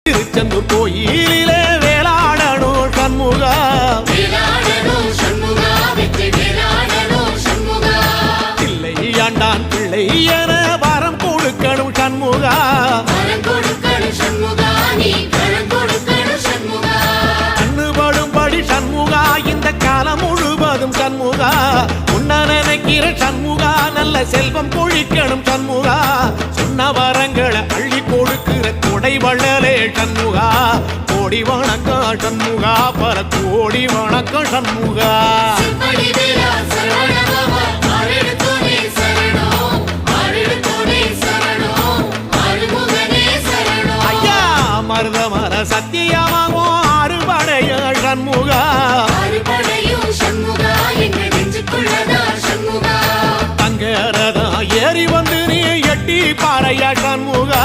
திருச்செந்தூர் கோயிலிலே வேளாடணும் சண்முகா, பிள்ளை ஆண்டான் பிள்ளை என வரம் கொடுக்கணும் சண்முகா, கண்ணுபடும்படி சண்முகா இந்த காலம் முழுவதும் சண்முகா, உன்ன நினைக்கிற சண்முகா நல்ல செல்வம் பொழிக்கணும் சண்முகா, சொன்ன வரங்களை அள்ளி கொடுக்கிற கொடை வள்ளலே சண்முகா, கோடி வணக்கம் சண்முகா, பல கோடி வணக்கம் சண்முகா. ஐயா மருதமர சத்தியமாகும் அறுபடைய சண்முகா, தங்கரதா ஏறி வந்து நீ எட்டி பாறையா சண்முகா.